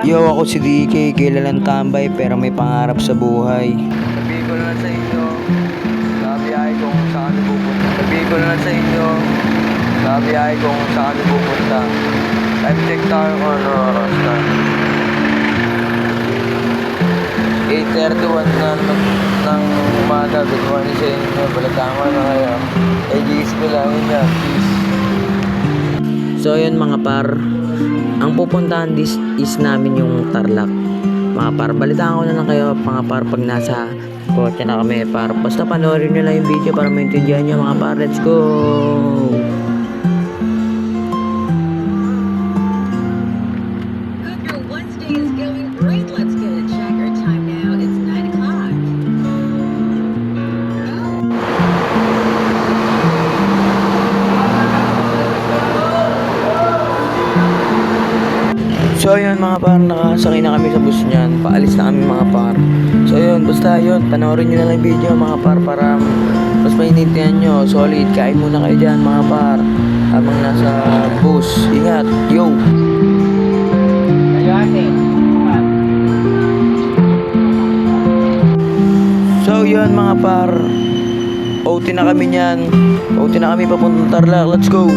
Yo, ako si DK, kilalang tambay pero may pangarap sa buhay. Sabihin ko na lang sa inyo, sa biyahe kung saan kami pupunta. Sabihin ko na lang sa inyo, sa biyahe kung saan kami pupunta. Time check tayo kung ano oras na. 8:31 na ng umaga. Good morning sa inyo. Balatama na kayo. GS ko lang yun yan. Peace. So yun mga par, ang pupuntahan is namin yung Tarlac. Mga par, balitaan ko na lang kayo mga par pag nasa kotse na kami par. Basta panoorin nyo lang yung video para maintindihan nyo mga par. Let's go! Hope your Wednesday is going great. Let's get a check. Our time now, it's 9 o'clock. So yun mga par, nakasakay na kami sa bus niyan. Paalis na kami mga par. So yun, basta yun, panoorin nyo na lang yung video mga par para mas maintindihan nyo. Solid, kain muna kayo dyan mga par habang nasa bus. Ingat, yo! So yun mga par, OT na kami niyan. OT na kami papuntang Tarlac. Let's go!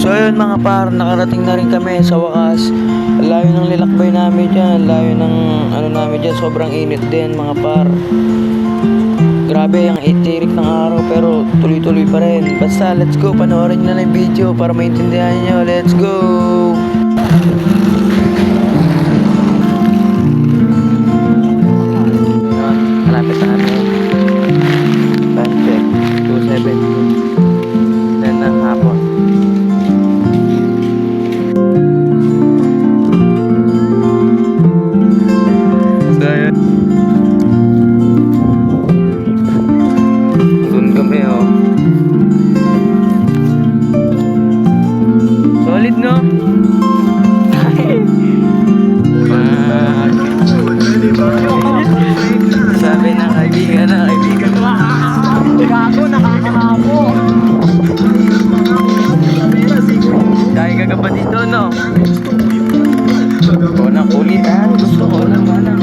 So yun mga par, nakarating na rin kami sa wakas. Layo ng lilakbay namin dyan, layo ng ano namin dyan, sobrang init din mga par. Grabe ang itirik ng araw pero tuloy-tuloy pa rin. Basta let's go, panoorin nyo na yung video para maintindihan nyo. Let's go! Malapit na natin. Time check, 2:07. Then ng hapon. Doon kami oh. Solid no? Sabi ng kaibigan na kaibigan. Gago, nakakakabo. Dahil kagaba dito no? Gusto ko ng kulitan. Gusto ko ng manang.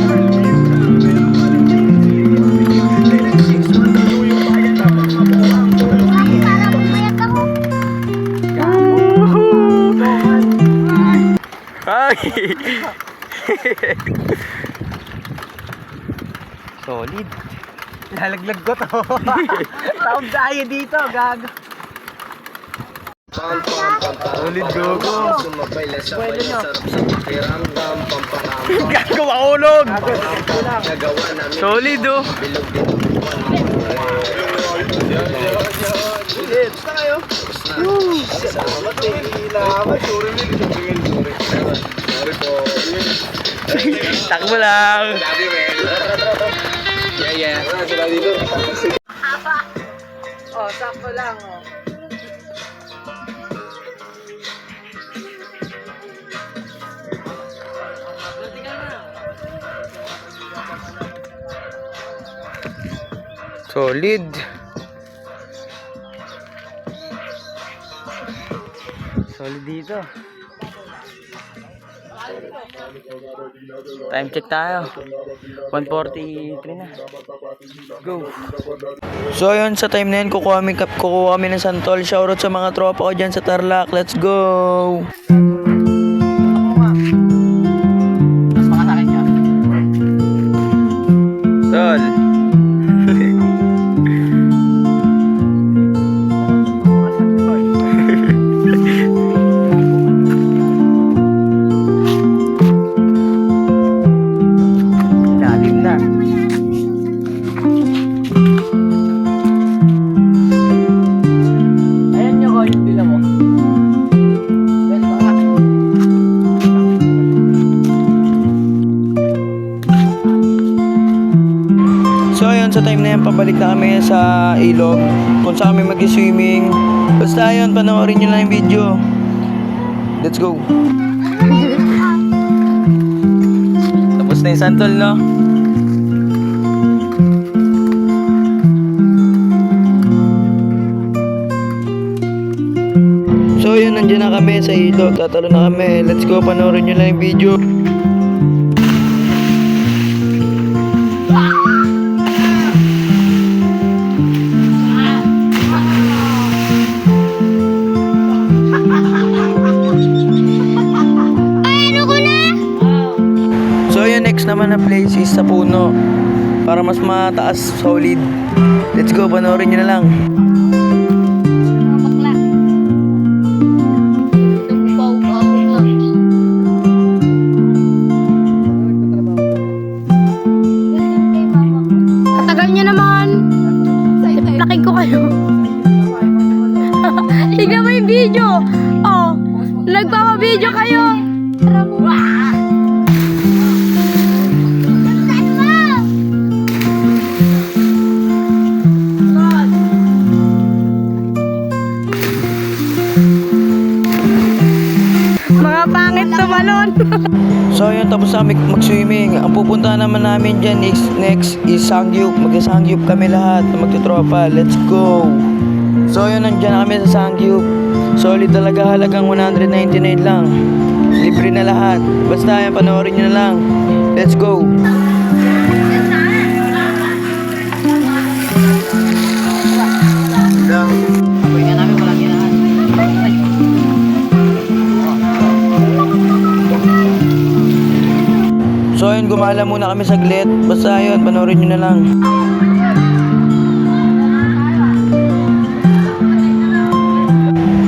Ay! Solid. Lalaglag ko to. Taog tayo dito, gago. Solid gogo. Pwede nyo. Gago makulog. Solid oh. Basta kayo. Takbo lang. Oh, sakto lang oh. Solid. Solid dito. Time check tayo. 1:43 na. Go. So yun, sa time na yun, kukuha kami ng santol. Shoutout sa mga tropa ko dyan sa Tarlac. Let's go! Tol. Lalim na. Ayan nyo ko yung bila mo. Pwede ba nga? sa time na yan, pabalik na kami sa ilog kung saan kami mag-swimming. Basta yun, panoorin nyo lang yung video. Let's go. Tapos na yung santol, no? So yun, nandiyan na kami sa ilog. Tatalo na kami. Let's go, panoorin nyo lang yung video. So yun, next naman na place is sa puno. Para mas mataas, solid. Let's go, panoorin nyo na lang. Katagal niya naman. Laking ko kayo. Tignan mo yung video. Oh, nagpapa-video kayo. Mga pangit tumalon. So yun, tapos na kami mag-swimming. Ang pupuntahan naman namin dyan is next is Sangyup. Mag-Sangyup kami lahat na magtutropa. Let's go! So yun, nandyan na kami sa Sangyup. Solid talaga, halagang 199 lang. Libre na lahat. Basta yan, panoorin nyo na lang. Let's go! So yun, gumala muna kami saglit. Basta yun, panoorin nyo na lang.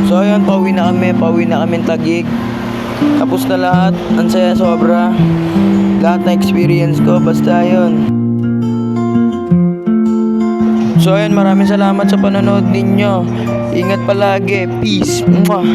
So yun, pauwi na kami Taguig. Tapos na lahat, ang saya sobra. Lahat na experience ko, basta yun. So yun, maraming salamat sa panonood ninyo. Ingat palagi, peace. Mwah.